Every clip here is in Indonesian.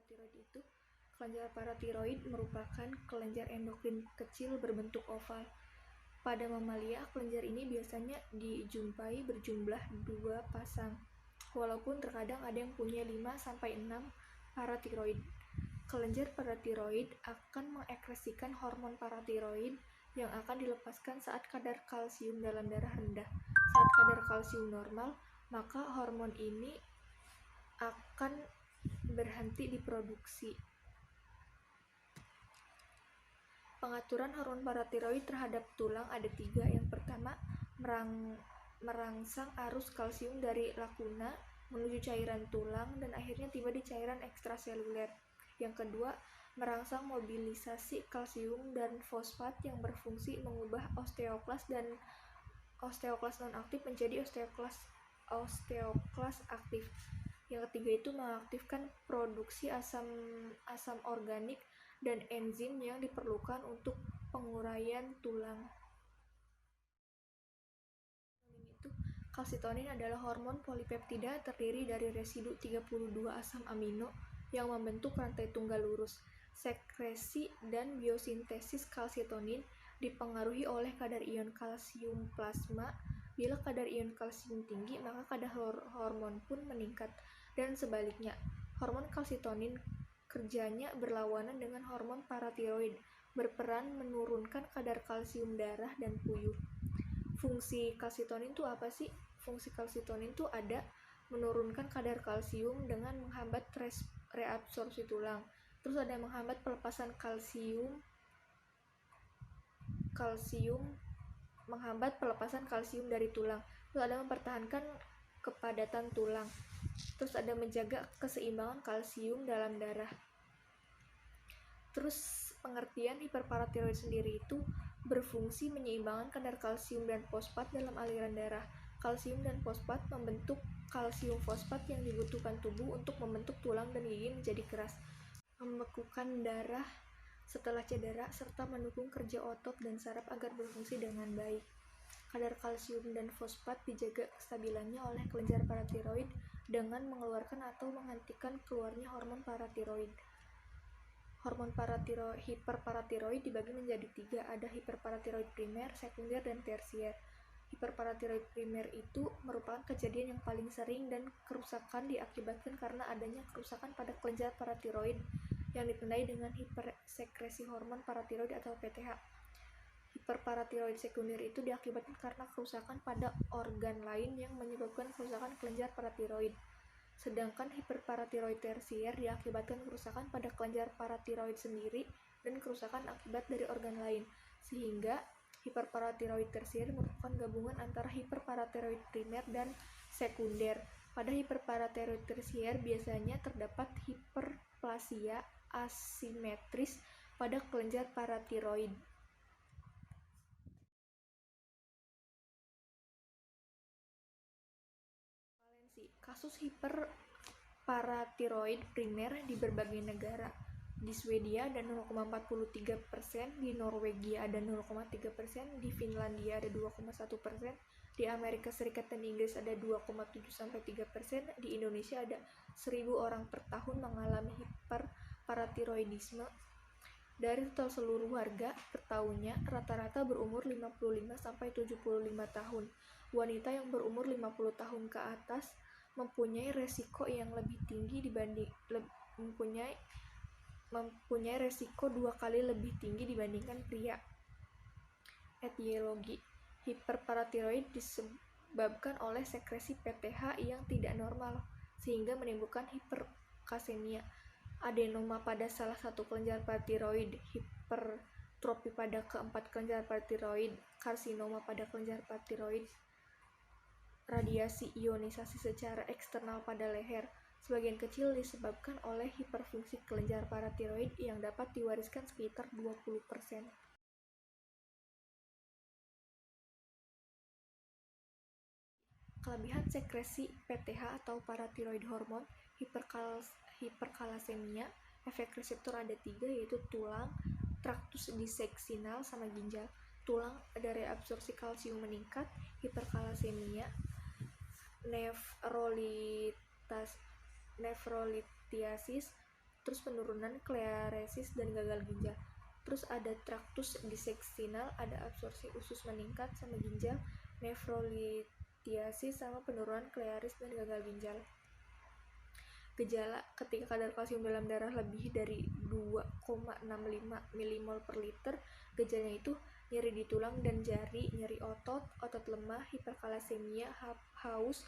paratiroid itu? Kelenjar paratiroid merupakan kelenjar endokrin kecil berbentuk oval. Pada mamalia, kelenjar ini biasanya dijumpai berjumlah 2 pasang, walaupun terkadang ada yang punya 5-6 paratiroid. Kelenjar paratiroid akan mengekskresikan hormon paratiroid yang akan dilepaskan saat kadar kalsium dalam darah rendah. Saat kadar kalsium normal, maka hormon ini akan berhenti diproduksi. Pengaturan hormon paratiroid terhadap tulang ada 3. Yang pertama, merangsang arus kalsium dari lakuna menuju cairan tulang dan akhirnya tiba di cairan ekstraseluler. Yang kedua, merangsang mobilisasi kalsium dan fosfat yang berfungsi mengubah osteoklas dan osteoklas non-aktif menjadi osteoklas aktif. Yang ketiga itu mengaktifkan produksi asam organik dan enzim yang diperlukan untuk penguraian tulang. Kalsitonin adalah hormon polipeptida terdiri dari residu 32 asam amino yang membentuk rantai tunggal lurus. Sekresi dan biosintesis kalsitonin dipengaruhi oleh kadar ion kalsium plasma. Bila kadar ion kalsium tinggi, maka kadar hormon pun meningkat, dan sebaliknya. Hormon kalsitonin kerjanya berlawanan dengan hormon paratiroid, berperan menurunkan kadar kalsium darah dan puyuh. Fungsi kalsitonin itu apa sih? Fungsi kalsitonin itu ada menurunkan kadar kalsium dengan menghambat reabsorpsi tulang. Terus ada menghambat pelepasan menghambat pelepasan kalsium dari tulang. Terus ada mempertahankan kepadatan tulang. Terus ada menjaga keseimbangan kalsium dalam darah. Terus pengertian hiperparatiroid sendiri itu berfungsi menyeimbangkan kadar kalsium dan fosfat dalam aliran darah. Kalsium dan fosfat membentuk kalsium fosfat yang dibutuhkan tubuh untuk membentuk tulang dan gigi menjadi keras, membekukan darah setelah cedera, serta mendukung kerja otot dan saraf agar berfungsi dengan baik. Kadar kalsium dan fosfat dijaga kestabilannya oleh kelenjar paratiroid dengan mengeluarkan atau menghentikan keluarnya hormon paratiroid. Hormon hiperparatiroid dibagi menjadi 3, ada hiperparatiroid primer, sekunder, dan tersier. Hiperparatiroid primer itu merupakan kejadian yang paling sering dan kerusakan diakibatkan karena adanya kerusakan pada kelenjar paratiroid yang ditandai dengan hipersekresi hormon paratiroid atau PTH. Hiperparatiroid sekunder itu diakibatkan karena kerusakan pada organ lain yang menyebabkan kerusakan kelenjar paratiroid. Sedangkan hiperparatiroid tersier diakibatkan kerusakan pada kelenjar paratiroid sendiri dan kerusakan akibat dari organ lain, sehingga hiperparatiroid tersier merupakan gabungan antara hiperparatiroid primer dan sekunder. Pada hiperparatiroid tersier biasanya terdapat hiperplasia asimetris pada kelenjar paratiroid. Kasus hiperparatiroid primer di berbagai negara. Di Swedia ada 0,43%, di Norwegia ada 0,3%, di Finlandia ada 2,1%, di Amerika Serikat dan Inggris ada 2,7-3%, di Indonesia ada 1.000 orang per tahun mengalami hiperparatiroidisme. Dari total seluruh warga per tahunnya, rata-rata berumur 55-75 tahun. Wanita yang berumur 50 tahun ke atas mempunyai resiko yang lebih tinggi mempunyai resiko 2 kali lebih tinggi dibandingkan pria. Etiologi hiperparatiroid disebabkan oleh sekresi PTH yang tidak normal sehingga menimbulkan hiperkasemia, adenoma pada salah satu kelenjar paratiroid, hipertrofi pada keempat kelenjar paratiroid, karsinoma pada kelenjar paratiroid, radiasi ionisasi secara eksternal pada leher. Sebagian kecil disebabkan oleh hiperfungsi kelenjar paratiroid yang dapat diwariskan sekitar 20%. Kelebihan sekresi PTH atau paratiroid hormon, hiperkalasemia, efek reseptor ada 3, yaitu tulang, traktus disseksinal, sama ginjal. Tulang ada reabsorpsi kalsium meningkat, hiperkalasemia, nefrolitiasis, terus penurunan kleresis dan gagal ginjal. Terus ada traktus disseksinal, ada absorpsi usus meningkat sama ginjal, nefrolitiasis sama penurunan klearis dan gagal ginjal. Gejala ketika kadar kalsium dalam darah lebih dari 2,65 milimol per liter, gejalanya itu nyeri di tulang dan jari, nyeri otot lemah, hiperkalasemia, haus,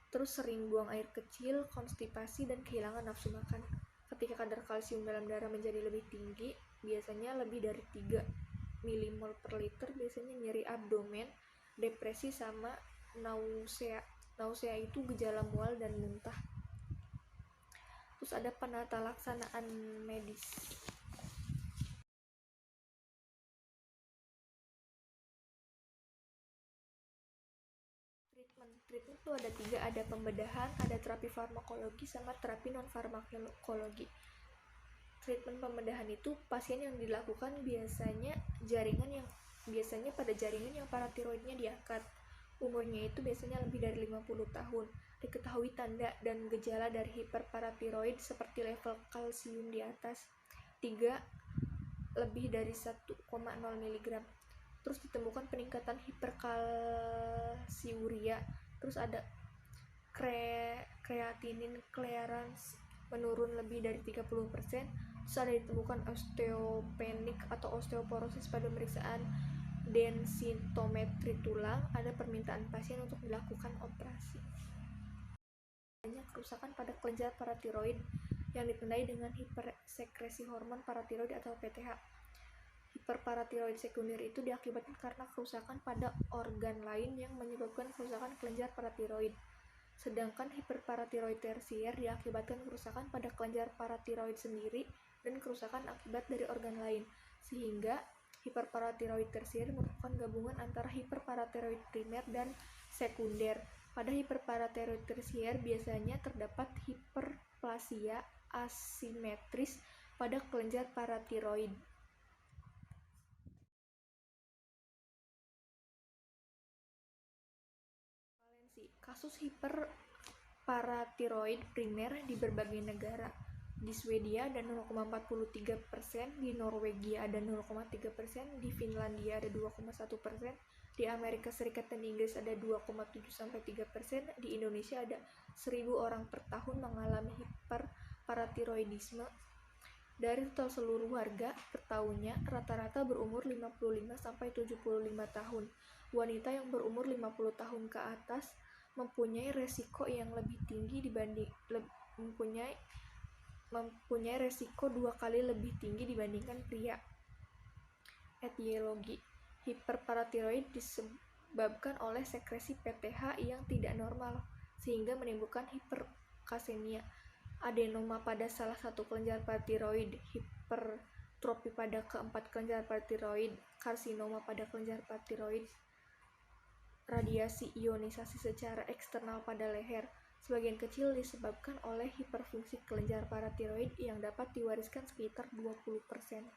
terus sering buang air kecil, konstipasi, dan kehilangan nafsu makan. Ketika kadar kalsium dalam darah menjadi lebih tinggi, biasanya lebih dari 3 milimol per liter, biasanya nyeri abdomen, depresi, sama nausea. Nausea itu gejala mual dan muntah. Terus ada penata laksanaan medis. Treatment itu ada 3, ada pembedahan, ada terapi farmakologi, sama terapi non farmakologi. Treatment pembedahan itu pasien yang dilakukan biasanya pada jaringan yang paratiroidnya diangkat. Umurnya itu biasanya lebih dari 50 tahun. Diketahui tanda dan gejala dari hiperparatiroid seperti level kalsium di atas 3 lebih dari 1,0 mg. Terus ditemukan peningkatan hiperkalsiuria. Terus ada kreatinin clearance menurun lebih dari 30%. Terus ada ditemukan osteopenik atau osteoporosis pada pemeriksaan densitometri tulang. Ada permintaan pasien untuk dilakukan operasi. Banyak kerusakan pada kelenjar paratiroid yang ditandai dengan hipersekresi hormon paratiroid atau PTH. Hiperparatiroid sekunder itu diakibatkan karena kerusakan pada organ lain yang menyebabkan kerusakan kelenjar paratiroid. Sedangkan hiperparatiroid tersier diakibatkan kerusakan pada kelenjar paratiroid sendiri dan kerusakan akibat dari organ lain. Sehingga hiperparatiroid tersier merupakan gabungan antara hiperparatiroid primer dan sekunder. Pada hiperparatiroid tersier biasanya terdapat hiperplasia asimetris pada kelenjar paratiroid. Kasus hiperparatiroid primer di berbagai negara. Di Swedia ada 0,43%, di Norwegia ada 0,3%, di Finlandia ada 2,1%, di Amerika Serikat dan Inggris ada 2,7-3%, di Indonesia ada 1.000 orang per tahun mengalami hiperparatiroidisme. Dari total seluruh warga per tahunnya, rata-rata berumur 55-75 tahun. Wanita yang berumur 50 tahun ke atas mempunyai resiko yang lebih tinggi mempunyai resiko 2 kali lebih tinggi dibandingkan pria. Etiologi hiperparatiroid disebabkan oleh sekresi PTH yang tidak normal sehingga menimbulkan hiperkasemia, adenoma pada salah satu kelenjar paratiroid, hipertrofi pada keempat kelenjar paratiroid, karsinoma pada kelenjar paratiroid, radiasi ionisasi secara eksternal pada leher. Sebagian kecil disebabkan oleh hiperfungsi kelenjar paratiroid yang dapat diwariskan sekitar 20%.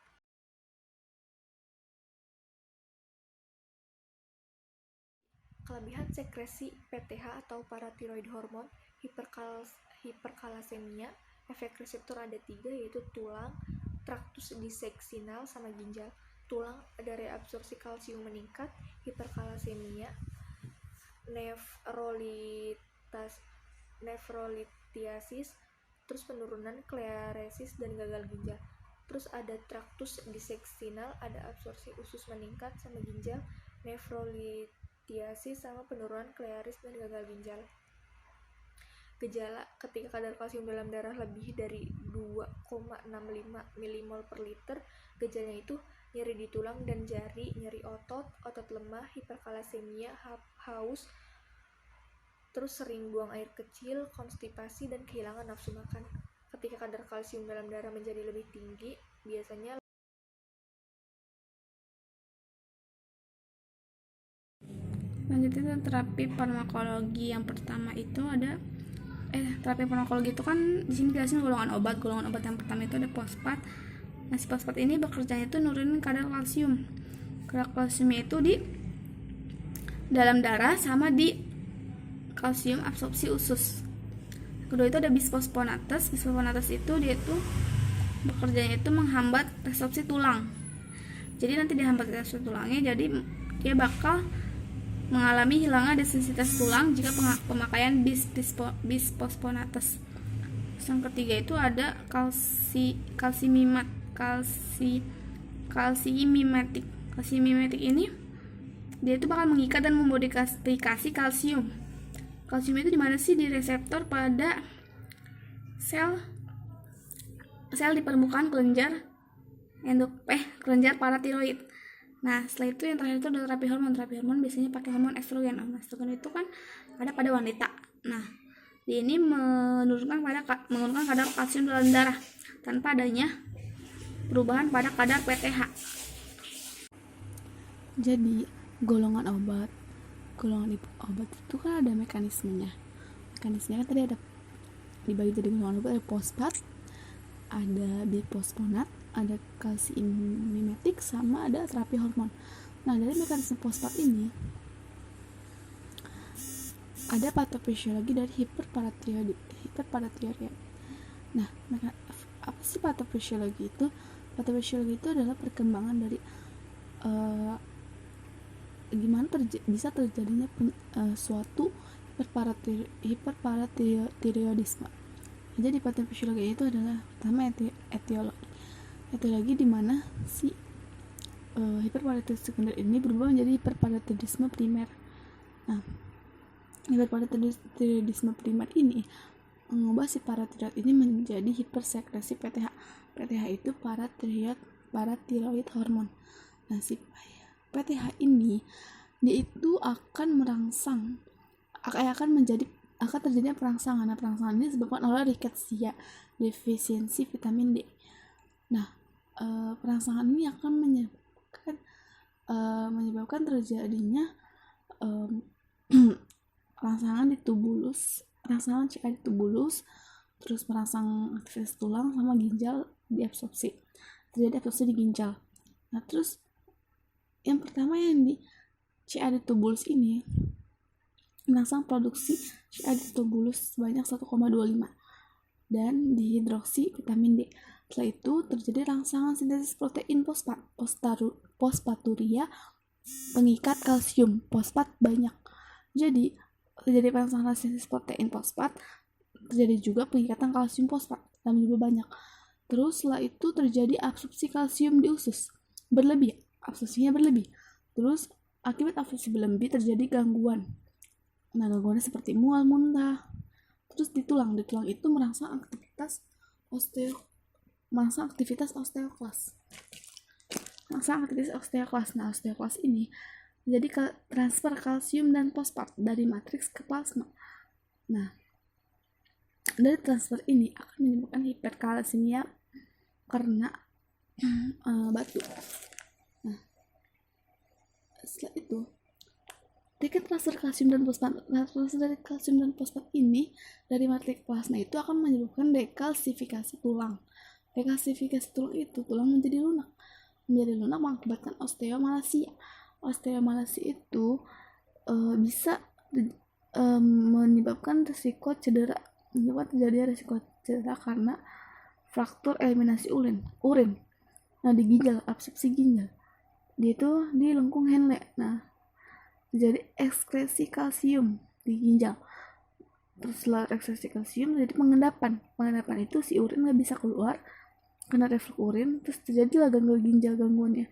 Kelebihan sekresi PTH atau paratiroid hormon, hiperkalasemia, efek reseptor ada 3, yaitu tulang, traktus disseksinal, sama ginjal. Tulang ada reabsorpsi kalsium meningkat, hiperkalasemia, nefrolitiasis, terus penurunan kleresis dan gagal ginjal. Terus ada traktus disseksinal, ada absorpsi usus meningkat sama ginjal, nefrolitiasis sama penurunan klearis dan gagal ginjal. Gejala ketika kadar kalsium dalam darah lebih dari 2,65 milimol per liter, gejalanya itu nyeri di tulang dan jari, nyeri otot lemah, hiperkalasemia, haus, terus sering buang air kecil, konstipasi, dan kehilangan nafsu makan. Ketika kadar kalsium dalam darah menjadi lebih tinggi, biasanya lanjutnya terapi farmakologi. Yang pertama itu ada terapi farmakologi itu kan di sini jelasin golongan obat. Golongan obat yang pertama itu ada fosfat. Nah, si fosfat ini bekerjanya itu nurunin kadar kalsium. Kadar kalsiumnya itu di dalam darah sama di kalsium absorpsi usus. Kedua itu ada bisphosphonates. Bisphosphonates itu dia tuh bekerjanya itu menghambat resorpsi tulang. Jadi nanti dihambat resorpsi tulangnya, jadi dia bakal mengalami hilangnya densitas tulang jika pemakaian bisphosphonates. Yang ketiga itu ada kalsimimetik. Kalsimimetik ini dia itu bakal mengikat dan memodifikasi kalsium. Kalsium itu dimana sih? Di reseptor pada sel di permukaan kelenjar kelenjar paratiroid. Nah, setelah itu yang terakhir itu ada terapi hormon. Terapi hormon biasanya pakai hormon estrogen. Estrogen itu kan ada pada wanita. Nah, ini menurunkan kadar kalsium dalam darah tanpa adanya perubahan pada kadar PTH. Jadi golongan obat itu kan ada mekanismenya kan tadi ada dibagi jadi golongan obat, ada fosfat, ada bifosfonat, ada kalsimimetik, sama ada terapi hormon. Nah, dari mekanisme fosfat ini ada patofisiologi dari hiperparatiroid. Nah, apa sih patofisiologi itu? Patofisiologi itu adalah perkembangan dari gimana bisa terjadinya suatu hiperparatiroidisme. Jadi patofisiologi itu adalah pertama etiologi di mana si hiperparatiroidisme sekunder ini berubah menjadi hiperparatiroidisme primer. Nah, hiperparatiroidisme primer ini mengubah si paratiroid ini menjadi hipersekresi PTH. PTH itu paratiroid hormon. Nah, si PTH ini dia itu akan terjadinya perangsangan. Nah, perangsangan ini disebabkan oleh rickettsia, defisiensi vitamin D. Nah, perangsangan ini akan menyebabkan terjadinya perangsangan di tubulus, perangsangan CA di tubulus, terus merangsang aktivitas tulang sama ginjal diabsorpsi. Terjadi absorpsi di ginjal. Nah, terus yang pertama yang di CA di tubulus ini merangsang produksi CA di tubulus sebanyak 1,25 dan dihidroksi vitamin D. Setelah itu terjadi rangsangan sintesis protein fosfaturia pengikat kalsium fosfat banyak. Jadi terjadi rangsangan sintesis protein fosfat, terjadi juga pengikatan kalsium fosfat dalam jumlah banyak. Terus setelah itu terjadi absorpsi kalsium di usus absorpsinya berlebih. Terus akibat absorpsi berlebih terjadi gangguan. Nah, gangguannya seperti mual, muntah. Terus di tulang itu merangsang aktivitas osteoklas. Nah, osteoklas ini menjadi transfer kalsium dan fosfat dari matriks ke plasma. Nah, dari transfer ini akan menyebabkan hiperkalsemia karena batu. Nah, setelah itu transfer kalsium dan fosfat ini dari matriks plasma itu akan menyebabkan dekalsifikasi tulang. Dekalsifikasi tulang itu tulang menjadi lunak mengakibatkan osteomalacia. Osteomalacia itu bisa menyebabkan risiko cedera. Terjadi risiko cedera karena fraktur eliminasi urin. Nah, di ginjal, absorpsi ginjal, dia itu di lengkung Henle. Nah, terjadi ekskresi kalsium di ginjal. Terus setelah ekskresi kalsium terjadi pengendapan itu si urin nggak bisa keluar karena reflux urin, terus terjadilah gangguan ginjal gangguannya.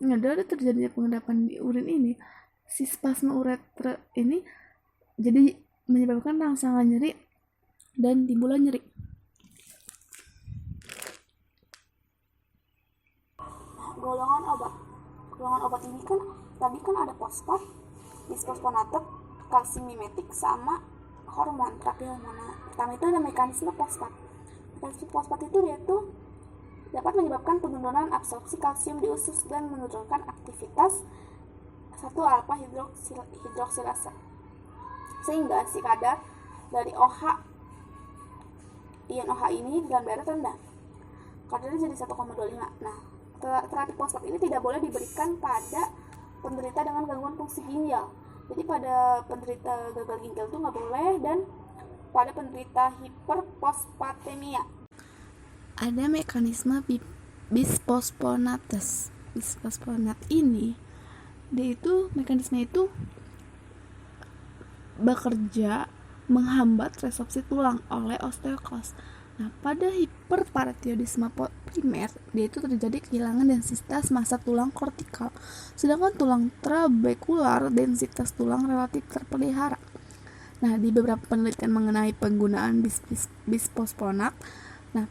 Nah, dari terjadinya pengendapan di urin ini, si spasme uretra ini jadi menyebabkan rangsangan nyeri dan timbulan nyeri. Golongan obat ini kan tadi kan ada fosfat, bisfosfonated, kalsimimetik, sama hormon, terapi hormon. Pertama itu ada mekanisme fosfat. Mekanisme fosfat itu dia tuh dapat menyebabkan penurunan absorpsi kalsium di usus dan menurunkan aktivitas 1-alfa hidroksilase, sehingga si kadar dari ion OH ini di dalam darah rendah. Kadarnya jadi 1,25. Nah, terapi fosfat ini tidak boleh diberikan pada penderita dengan gangguan fungsi ginjal. Jadi pada penderita gagal ginjal itu nggak boleh, dan pada penderita hiperfosfatemia. Ada mekanisme bisphosphonates. Bisfosfonat ini, mekanisme itu bekerja menghambat resorpsi tulang oleh osteoklos. Nah, pada hiperparatiroidisme primer, dia itu terjadi kehilangan densitas massa tulang kortikal, sedangkan tulang trabekular densitas tulang relatif terpelihara. Nah, di beberapa penelitian mengenai penggunaan bisfosfonat,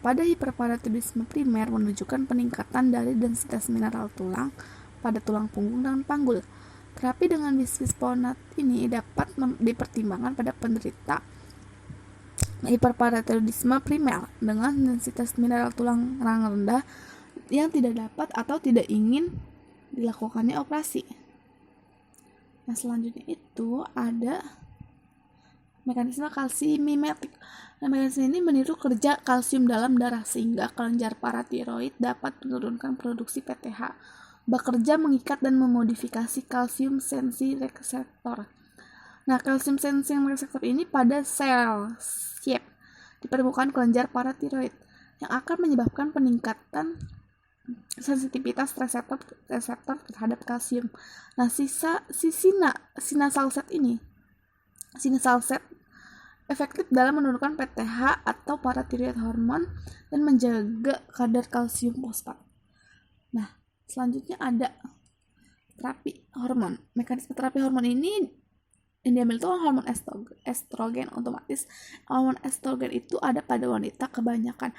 pada hiperparatiroidisme primer menunjukkan peningkatan dari densitas mineral tulang pada tulang punggung dan panggul. Terapi dengan bisfosfonat ini dapat dipertimbangkan pada penderita hiperparatiroidisme primer dengan densitas mineral tulang rendah yang tidak dapat atau tidak ingin dilakukannya operasi. Nah, selanjutnya itu ada mekanisme kalsimimetik. Nah, mekanisme ini meniru kerja kalsium dalam darah sehingga kelenjar paratiroid dapat menurunkan produksi PTH, bekerja mengikat dan memodifikasi kalsium sensi reseptor. Nah, kalsium sensing reseptor ini pada sel shape di permukaan kelenjar paratiroid yang akan menyebabkan peningkatan sensitivitas reseptor terhadap kalsium. Nah, sinasal set efektif dalam menurunkan PTH atau paratiroid hormon dan menjaga kadar kalsium fosfat. Nah, selanjutnya ada terapi hormon. Mekanisme terapi hormon ini yang diambil itu hormon estrogen. Otomatis hormon estrogen itu ada pada wanita kebanyakan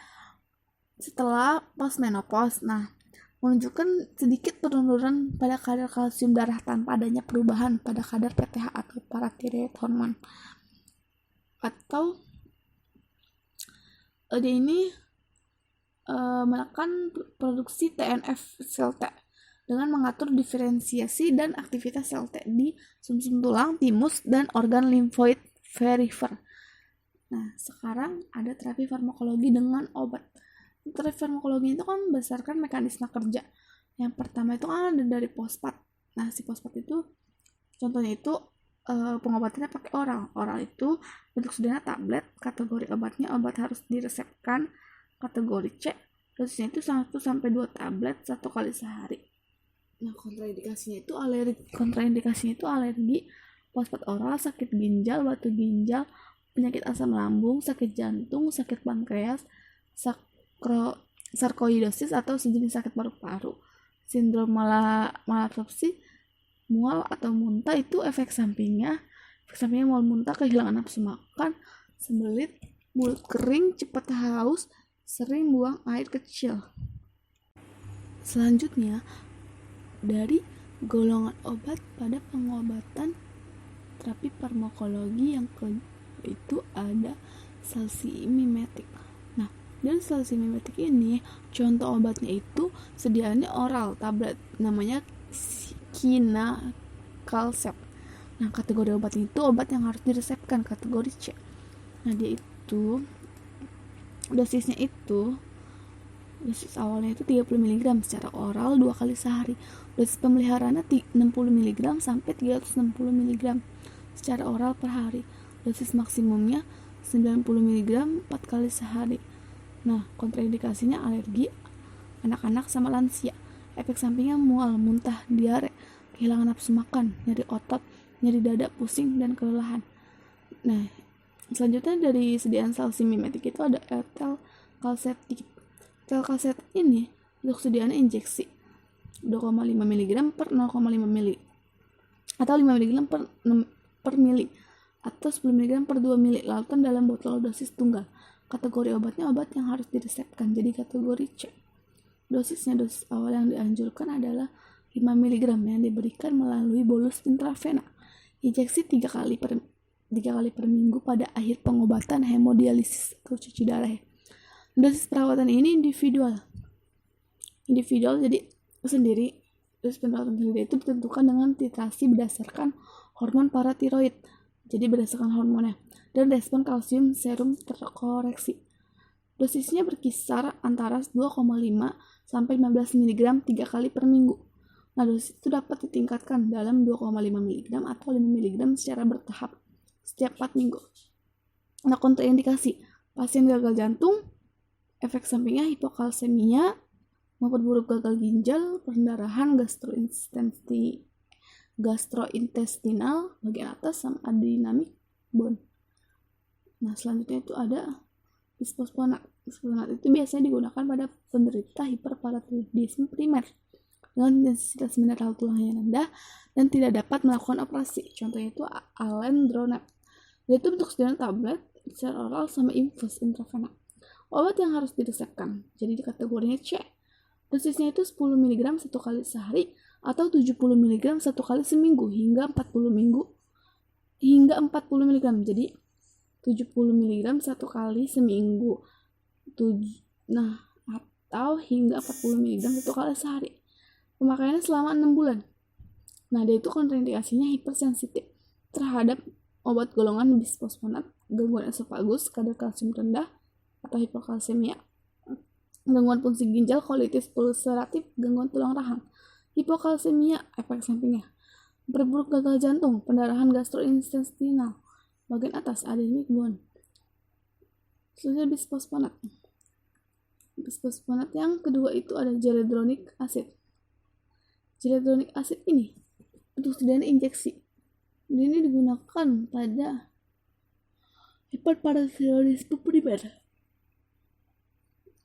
setelah postmenopause. Nah, menunjukkan sedikit penurunan pada kadar kalsium darah tanpa adanya perubahan pada kadar PTH atau paratiroid hormon. Atau dia ini menekan produksi TNF sel T dengan mengatur diferensiasi dan aktivitas sel T di sumsum tulang, timus, dan organ limfoid perifer. Nah, sekarang ada terapi farmakologi dengan obat. Terapi farmakologi itu kan berdasarkan mekanisme kerja. Yang pertama itu kan ada dari fosfat. Nah, si fosfat itu contohnya itu pengobatannya pakai oral. Oral itu bentuk sederhana tablet. Kategori obatnya obat harus diresepkan. Kategori C, dosisnya itu 1-2 tablet 1 kali sehari. Nah, kontraindikasinya itu alergi, fosfat oral, sakit ginjal, batu ginjal, penyakit asam lambung, sakit jantung, sakit pankreas, sarkoidosis atau sejenis sakit paru-paru, sindrom malabsorpsi, mual atau muntah. Itu efek sampingnya mual, muntah, kehilangan nafsu makan, sembelit, mulut kering, cepat haus, sering buang air kecil. Selanjutnya, dari golongan obat pada pengobatan terapi farmakologi yang itu ada salsimimetik. Nah, dari salsimimetik ini contoh obatnya itu sediaannya oral tablet namanya Kinakalsep. Nah, kategori obat itu obat yang harus diresepkan, kategori C. Nah, dia itu dosisnya itu dosis awalnya itu 30 mg secara oral 2 kali sehari. Dosis pemeliharaannya 60 mg sampai 360 mg secara oral per hari. Dosis maksimumnya 90 mg 4 kali sehari. Nah, kontraindikasinya alergi, anak-anak sama lansia. Efek sampingnya mual, muntah, diare, kehilangan nafsu makan, nyeri otot, nyeri dada, pusing, dan kelelahan. Nah, selanjutnya dari sediaan salsimimetik itu ada etelkalsetit. Etelkalsetit ini untuk sediaannya injeksi 2,5 mg per 0,5 ml atau 5 mg per mili atau 10 mg per 2 mili lautan dalam botol dosis tunggal. Kategori obatnya obat yang harus diresepkan, jadi kategori C. Dosis awal yang dianjurkan adalah 5 mg yang diberikan melalui bolus intravena. Injeksi 3 kali per minggu pada akhir pengobatan hemodialisis atau cuci darah. Dosis perawatan ini individual jadi sendiri. Dosis perawatan sendiri itu ditentukan dengan titrasi berdasarkan hormon paratiroid, jadi berdasarkan hormonnya, dan respon kalsium serum terkoreksi. Dosisnya berkisar antara 2,5 sampai 15 mg 3 kali per minggu. Nah, dosis itu dapat ditingkatkan dalam 2,5 mg atau 5 mg secara bertahap setiap 4 minggu. Nah, kontraindikasi pasien gagal jantung, efek sampingnya hipokalsemia, memperburuk gagal ginjal, pendarahan gastrointestinal bagian atas sama adinamik bone. Nah, selanjutnya itu ada bisfosfonat. Bisfosfonat itu biasanya digunakan pada penderita hiperparathyroidisme primer dengan intensitas mineral tulang yang rendah dan tidak dapat melakukan operasi. Contohnya itu alendronate. Yaitu bentuk sediaan tablet, secara oral sama infus intravena. Obat yang harus diresepkan. Jadi di kategorinya C. Dosisnya itu 10 mg satu kali sehari atau 70 mg satu kali seminggu hingga 40 mg. Jadi 70 mg satu kali seminggu. Nah, atau hingga 40 mg satu kali sehari. Pemakaiannya selama 6 bulan. Nah, dia itu kontraindikasinya hipersensitif terhadap obat golongan bisfosfonat, gangguan esofagus, kadar kalsium rendah atau hipokalsemia, gangguan fungsi ginjal, kolitis ulceratif, gangguan tulang rahang, hipokalsemia, efek sampingnya, berburuk gagal jantung, pendarahan gastrointestinal, bagian atas adanya bone. Selanjutnya bisfosfonat. Bisfosfonat yang kedua itu ada zoledronic acid. Zoledronic acid ini untuk sediaan injeksi. Ini digunakan pada hiperparathyroidisme primer.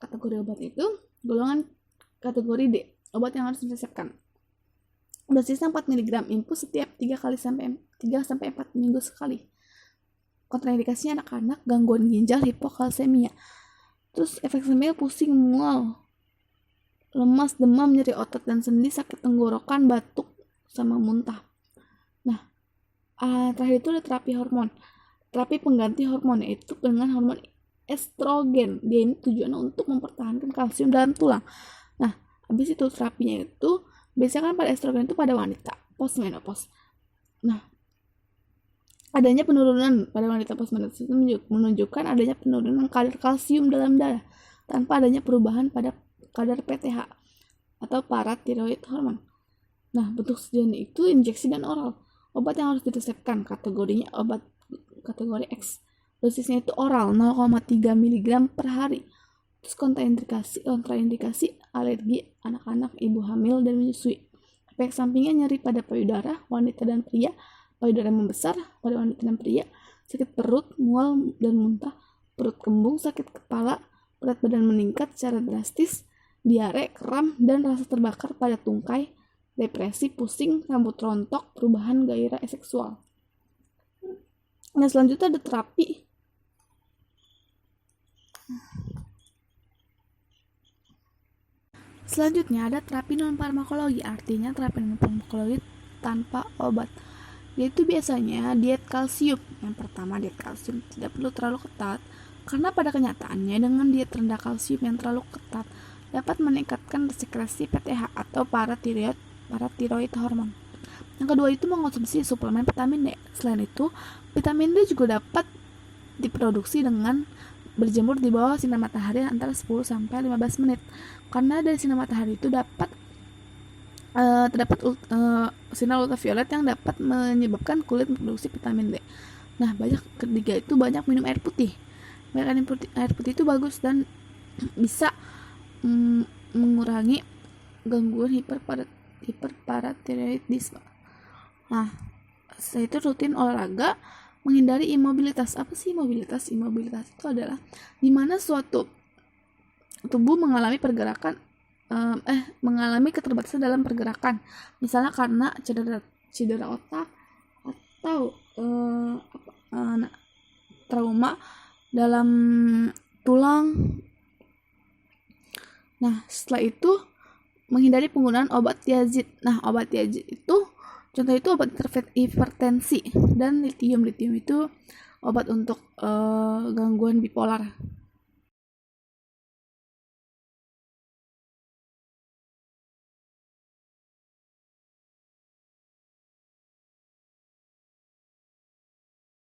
Kategori obat itu golongan kategori D, obat yang harus diresepkan. Dosisnya 4 mg infus setiap 3 sampai 4 minggu sekali. Kontraindikasinya anak-anak, gangguan ginjal, hipokalsemia. Terus efek sampingnya pusing, mual, lemas, demam, nyeri otot dan sendi, sakit tenggorokan, batuk, sama muntah. Nah, terakhir itu ada terapi hormon. Terapi pengganti hormon yaitu dengan hormon estrogen. Dia ini tujuannya untuk mempertahankan kalsium dalam tulang. Nah, habis itu terapinya itu biasanya kan pada estrogen itu pada wanita postmenopause. Nah, adanya penurunan pada wanita postmenopause itu menunjukkan adanya penurunan kadar kalsium dalam darah tanpa adanya perubahan pada kadar PTH atau paratiroid hormon. Nah, bentuk sediaannya itu injeksi dan oral. Obat yang harus diresepkan kategorinya obat kategori X. Dosisnya itu oral 0,3 mg per hari. Terus kontraindikasi alergi anak-anak, ibu hamil dan menyusui. Efek sampingnya nyeri pada payudara wanita dan pria, payudara membesar pada wanita dan pria, sakit perut, mual dan muntah, perut kembung, sakit kepala, berat badan meningkat secara drastis, diare, kram dan rasa terbakar pada tungkai, depresi, pusing, rambut rontok, perubahan gairah seksual. Nah, selanjutnya ada terapi. Selanjutnya ada terapi non-farmakologi, artinya terapi non-farmakologi tanpa obat, yaitu biasanya diet kalsium. Yang pertama, diet kalsium tidak perlu terlalu ketat, karena pada kenyataannya dengan diet rendah kalsium yang terlalu ketat dapat meningkatkan sekresi PTH atau paratiroid hormon. Yang kedua itu mengonsumsi suplemen vitamin D. Selain itu, vitamin D juga dapat diproduksi dengan berjemur di bawah sinar matahari antara 10 sampai 15 menit. Karena dari sinar matahari itu terdapat sinar ultraviolet yang dapat menyebabkan kulit memproduksi vitamin D. Nah, ketiga itu banyak minum air putih. Air putih itu bagus dan bisa mengurangi gangguan hiperparathyroidisme. Nah, setelah itu rutin olahraga, menghindari imobilitas. Apa sih imobilitas? Imobilitas itu adalah dimana suatu tubuh mengalami mengalami keterbatasan dalam pergerakan, misalnya karena cedera otak atau trauma dalam tulang. Nah, setelah itu menghindari penggunaan obat tiazid. Nah, obat tiazid itu contoh itu obat hipertensi dan lithium. Lithium itu obat untuk gangguan bipolar.